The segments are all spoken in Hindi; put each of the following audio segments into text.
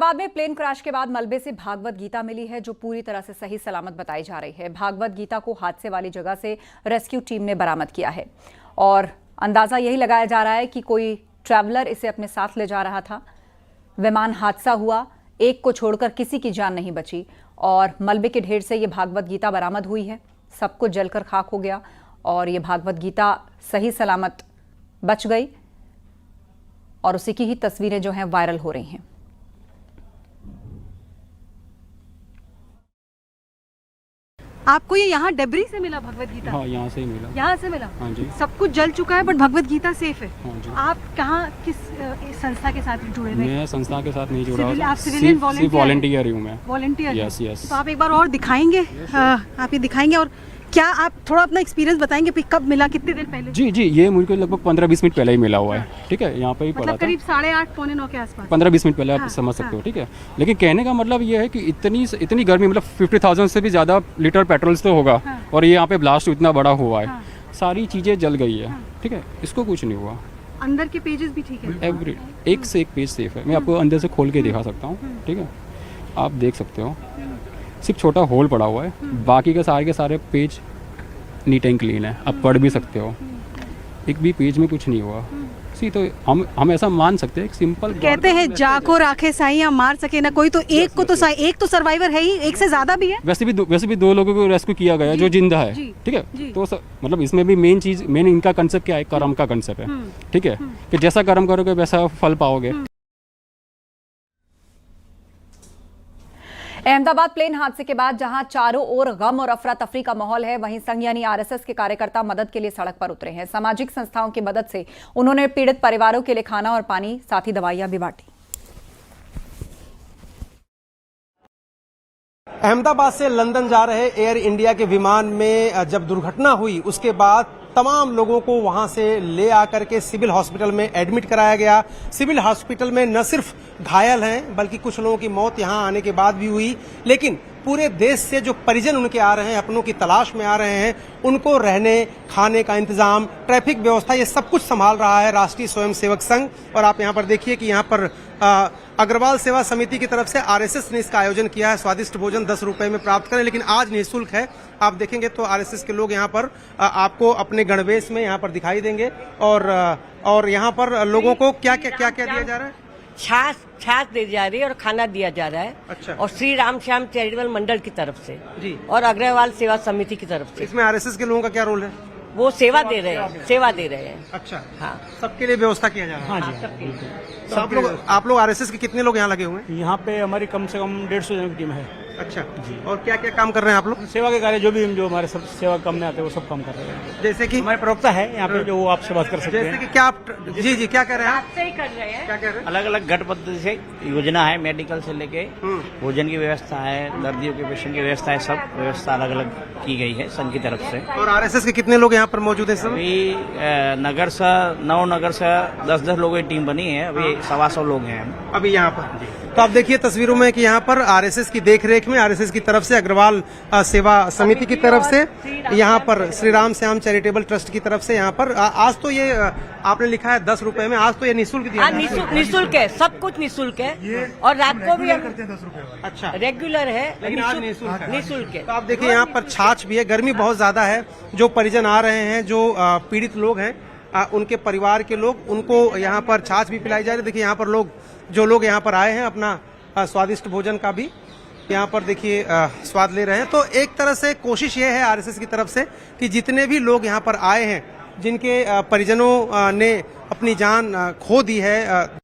अहमदाबाद में प्लेन क्रैश के बाद मलबे से भागवत गीता मिली है, जो पूरी तरह से सही सलामत बताई जा रही है। भागवत गीता को हादसे वाली जगह से रेस्क्यू टीम ने बरामद किया है और अंदाजा यही लगाया जा रहा है कि कोई ट्रैवलर इसे अपने साथ ले जा रहा था। विमान हादसा हुआ, एक को छोड़कर किसी की जान नहीं बची और मलबे के ढेर से ये भागवत गीता बरामद हुई है। सब कुछ जलकर खाक हो गया और ये भागवत गीता सही सलामत बच गई और उसी की ही तस्वीरें जो हैं वायरल हो रही हैं। आपको ये यहाँ डेब्री से मिला भगवत गीता? हाँ, यहाँ से ही मिला। यहाँ से मिला? हाँ जी। सब कुछ जल चुका है बट भगवत गीता सेफ है। हाँ जी। आप कहाँ किस संस्था के साथ जुड़े हुए? मैं संस्था के साथ नहीं जुड़ा हूँ। आप सिविलियन वॉलंटियर हूँ मैं। वॉलंटियर? Yes yes. तो आप एक बार और दिखाएंगे? आप ये दिखाएंगे और क्या आप थोड़ा अपना एक्सपीरियंस बताएंगे कि कब मिला, कितने दिन पहले? जी जी, ये मुझे लगभग 15-20 मिनट पहले ही मिला हुआ है। ठीक है, यहाँ पे ही पड़ा था। करीब 8:30 पौने 9 के आसपास। 15-20 मिनट पहले आप समझ सकते हो। ठीक है, लेकिन कहने का मतलब ये है कि इतनी गर्मी, मतलब 50,000 से भी ज़्यादा लीटर पेट्रोल तो होगा और ये यहाँ पे ब्लास्ट इतना बड़ा हुआ है, सारी चीज़ें जल गई है। ठीक है, इसको कुछ नहीं हुआ। अंदर के पेजेस भी ठीक है? एवरी एक से एक पेज सेफ है। मैं आपको अंदर से खोल के दिखा सकता हूँ। ठीक है, आप देख सकते हो, सिर्फ छोटा होल पड़ा हुआ है, बाकी के सारे पेज नीट एंड क्लीन है। आप पढ़ भी सकते हो, एक भी पेज में कुछ नहीं हुआ। सी तो हम ऐसा मान सकते हैं, एक सिंपल कहते हैं जाको राखे साईं, मार सके ना कोई, तो एक को तो एक तो सर्वाइवर है ही, एक से ज्यादा भी है। वैसे भी दो लोगों को रेस्क्यू किया गया जो जिंदा है। ठीक है, तो मतलब इसमें भी मेन इनका कंसेप्ट क्या है? कर्म का कंसेप्ट है। ठीक है, कि जैसा कर्म करोगे वैसा फल पाओगे। अहमदाबाद प्लेन हादसे के बाद जहां चारों ओर गम और अफरा तफरी का माहौल है, वहीं संघ यानी आरएसएस के कार्यकर्ता मदद के लिए सड़क पर उतरे हैं। सामाजिक संस्थाओं की मदद से उन्होंने पीड़ित परिवारों के लिए खाना और पानी, साथ ही दवाइयां भी बांटी। अहमदाबाद से लंदन जा रहे एयर इंडिया के विमान में जब दुर्घटना हुई, उसके बाद तमाम लोगों को वहां से ले आकर के सिविल हॉस्पिटल में एडमिट कराया गया। सिविल हॉस्पिटल में न सिर्फ घायल हैं, बल्कि कुछ लोगों की मौत यहां आने के बाद भी हुई। लेकिन पूरे देश से जो परिजन उनके आ रहे हैं, अपनों की तलाश में आ रहे हैं, उनको रहने खाने का इंतजाम, ट्रैफिक व्यवस्था, ये सब कुछ संभाल रहा है राष्ट्रीय स्वयंसेवक संघ। और आप यहाँ पर देखिए कि यहाँ पर अग्रवाल सेवा समिति की तरफ से आरएसएस ने इसका आयोजन किया है। स्वादिष्ट भोजन 10 रुपए में प्राप्त करें, लेकिन आज निःशुल्क है। आप देखेंगे तो आरएसएस के लोग यहाँ पर आपको अपने गणवेश में यहाँ पर दिखाई देंगे और यहाँ पर लोगों को क्या क्या दिया जा रहा है? छाछ दी जा रही है और खाना दिया जा रहा है। अच्छा। और श्री राम श्याम चैरिटेबल मंडल की तरफ से जी, और अग्रवाल सेवा समिति की तरफ से। इसमें आरएसएस के लोगों का क्या रोल है? वो सेवा दे रहे हैं। अच्छा, हाँ, सबके लिए व्यवस्था किया जा रहा है। हाँ, सबके लिए। तो आप लोग आरएसएस के कितने लोग यहाँ लगे हुए हैं? यहाँ पे हमारी कम से कम 150 जन की टीम है। अच्छा जी। और क्या क्या काम कर रहे हैं आप लोग? सेवा के कार्य जो हमारे सब सेवा काम में आते हैं वो सब काम कर रहे हैं। जैसे कि हमारे प्रवक्ता है यहाँ पे जो आपसे बात कर सकते हैं। जैसे कि क्या आप जी क्या कह रहे हैं? सही कर रहे हैं। क्या कह रहे हैं? अलग अलग गठ पद्धति से योजना है, मेडिकल से लेके भोजन की व्यवस्था है, दर्दियों के पेशेंट की व्यवस्था है, सब व्यवस्था अलग अलग की गई है संघ की तरफ से। और आरएसएस के कितने लोग यहाँ पर मौजूद हैं? सब नगर से 9 नगर से 10-10 लोगों की टीम बनी है। अभी 125 लोग हैं अभी यहाँ पर। तो आप देखिए तस्वीरों में कि यहाँ पर आरएसएस की देखरेख में, आरएसएस की तरफ से, अग्रवाल सेवा समिति की तरफ से, यहाँ पर श्री राम श्याम चैरिटेबल ट्रस्ट की तरफ से, यहाँ पर आज तो ये आपने लिखा है 10 रुपए में, आज तो ये निःशुल्क दिया है। निःशुल्क है, सब कुछ निःशुल्क है। और रात को भी हम 10 रुपए। अच्छा, रेगुलर है, लेकिन आज निःशुल्क है। है। तो आप देखिए यहाँ पर छाछ भी है, गर्मी बहुत ज्यादा है। जो परिजन आ रहे हैं, जो पीड़ित लोग हैं, उनके परिवार के लोग, उनको यहाँ पर छाछ भी पिलाई जा रही है। देखिए यहाँ पर जो लोग यहाँ पर आए हैं, अपना स्वादिष्ट भोजन का भी यहाँ पर देखिए स्वाद ले रहे हैं। तो एक तरह से कोशिश ये है आरएसएस की तरफ से कि जितने भी लोग यहाँ पर आए हैं, जिनके परिजनों ने अपनी जान खो दी है।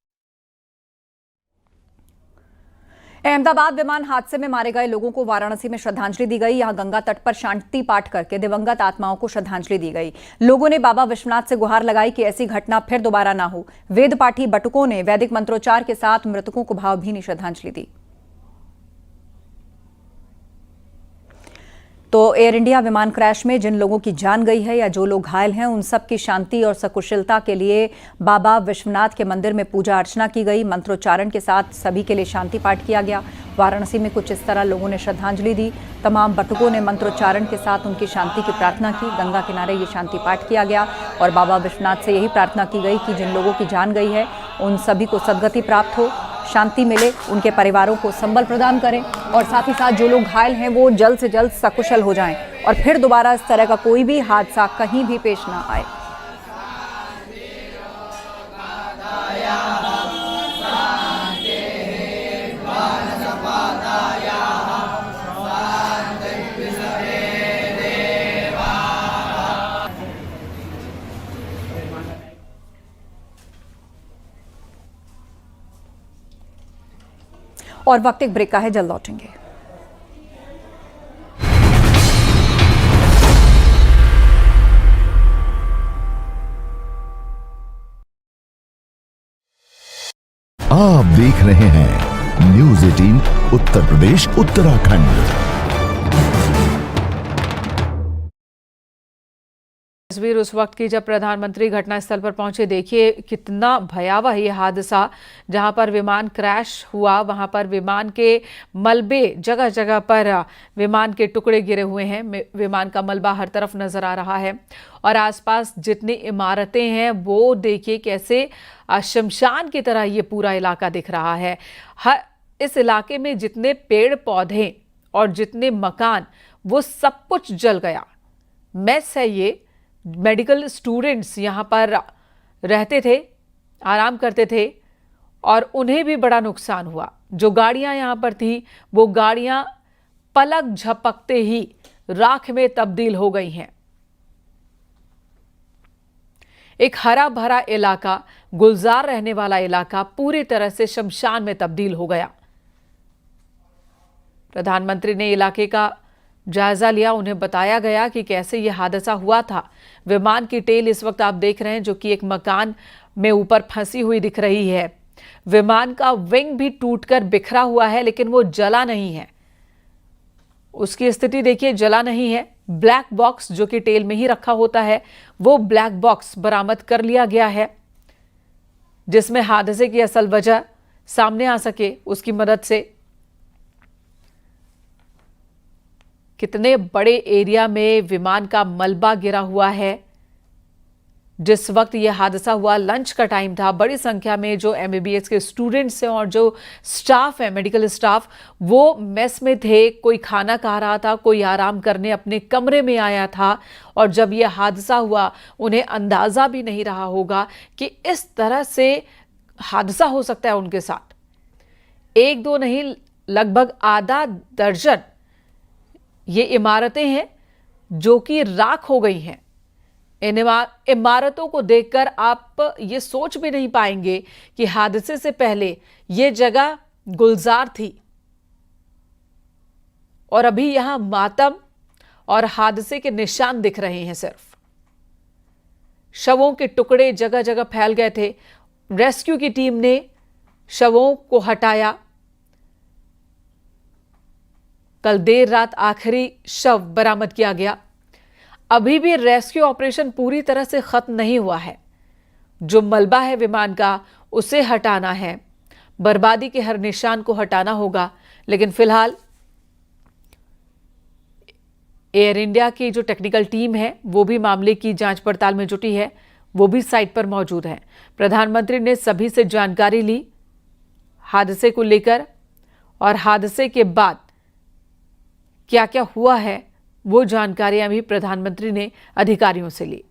अहमदाबाद विमान हादसे में मारे गए लोगों को वाराणसी में श्रद्धांजलि दी गई। यहां गंगा तट पर शांति पाठ करके दिवंगत आत्माओं को श्रद्धांजलि दी गई। लोगों ने बाबा विश्वनाथ से गुहार लगाई कि ऐसी घटना फिर दोबारा ना हो। वेद पाठी बटुकों ने वैदिक मंत्रोच्चार के साथ मृतकों को भावभीनी श्रद्धांजलि दी। तो एयर इंडिया विमान क्रैश में जिन लोगों की जान गई है या जो लोग घायल हैं, उन सब की शांति और सकुशलता के लिए बाबा विश्वनाथ के मंदिर में पूजा अर्चना की गई। मंत्रोच्चारण के साथ सभी के लिए शांति पाठ किया गया। वाराणसी में कुछ इस तरह लोगों ने श्रद्धांजलि दी। तमाम बटुकों ने मंत्रोच्चारण के साथ उनकी शांति की प्रार्थना की। गंगा किनारे ये शांति पाठ किया गया और बाबा विश्वनाथ से यही प्रार्थना की गई कि जिन लोगों की जान गई है, उन सभी को सद्गति प्राप्त हो, शांति मिले, उनके परिवारों को संबल प्रदान करें और साथ ही साथ जो लोग घायल हैं वो जल्द से जल्द सकुशल हो जाएं और फिर दोबारा इस तरह का कोई भी हादसा कहीं भी पेश ना आए। और वक्त एक ब्रेक का है, जल्द लौटेंगे। आप देख रहे हैं न्यूज़ 18 उत्तर प्रदेश उत्तराखंड। तस्वीर उस वक्त की जब प्रधानमंत्री घटनास्थल पर पहुंचे। देखिए कितना भयावह ये हादसा, जहां पर विमान क्रैश हुआ वहां पर विमान के मलबे, जगह जगह पर विमान के टुकड़े गिरे हुए हैं। विमान का मलबा हर तरफ नजर आ रहा है और आसपास जितनी इमारतें हैं वो देखिए कैसे शमशान की तरह ये पूरा इलाका दिख रहा है। इस इलाके में जितने पेड़ पौधे और जितने मकान, वो सब कुछ जल गया। मेस है ये, मेडिकल स्टूडेंट्स यहाँ पर रहते थे, आराम करते थे और उन्हें भी बड़ा नुकसान हुआ। जो गाड़ियाँ यहाँ पर थी वो गाड़ियाँ पलक झपकते ही राख में तब्दील हो गई हैं। एक हरा भरा इलाका, गुलजार रहने वाला इलाका पूरी तरह से शमशान में तब्दील हो गया। प्रधानमंत्री ने इलाके का जायजा लिया, उन्हें बताया गया कि कैसे यह हादसा हुआ था। विमान की टेल इस वक्त आप देख रहे हैं जो कि एक मकान में ऊपर फंसी हुई दिख रही है। विमान का विंग भी टूटकर बिखरा हुआ है लेकिन वो जला नहीं है। उसकी स्थिति देखिए, जला नहीं है। ब्लैक बॉक्स जो कि टेल में ही रखा होता है, वो ब्लैक बॉक्स बरामद कर लिया गया है जिसमें हादसे की असल वजह सामने आ सके उसकी मदद से। कितने बड़े एरिया में विमान का मलबा गिरा हुआ है। जिस वक्त यह हादसा हुआ लंच का टाइम था। बड़ी संख्या में जो MBBS के स्टूडेंट्स हैं और जो स्टाफ है, मेडिकल स्टाफ, वो मेस में थे। कोई खाना खा रहा था, कोई आराम करने अपने कमरे में आया था और जब यह हादसा हुआ उन्हें अंदाज़ा भी नहीं रहा होगा कि इस तरह से हादसा हो सकता है उनके साथ। एक दो नहीं, लगभग आधा दर्जन ये इमारतें हैं जो कि राख हो गई हैं। इन इमारतों को देखकर आप ये सोच भी नहीं पाएंगे कि हादसे से पहले ये जगह गुलजार थी और अभी यहां मातम और हादसे के निशान दिख रहे हैं। सिर्फ शवों के टुकड़े जगह जगह फैल गए थे। रेस्क्यू की टीम ने शवों को हटाया। कल देर रात आखिरी शव बरामद किया गया। अभी भी रेस्क्यू ऑपरेशन पूरी तरह से खत्म नहीं हुआ है। जो मलबा है विमान का उसे हटाना है, बर्बादी के हर निशान को हटाना होगा। लेकिन फिलहाल एयर इंडिया की जो टेक्निकल टीम है वो भी मामले की जांच पड़ताल में जुटी है, वो भी साइट पर मौजूद है। प्रधानमंत्री ने सभी से जानकारी ली हादसे को लेकर और हादसे के बाद क्या क्या हुआ है वो जानकारियां भी प्रधानमंत्री ने अधिकारियों से ली।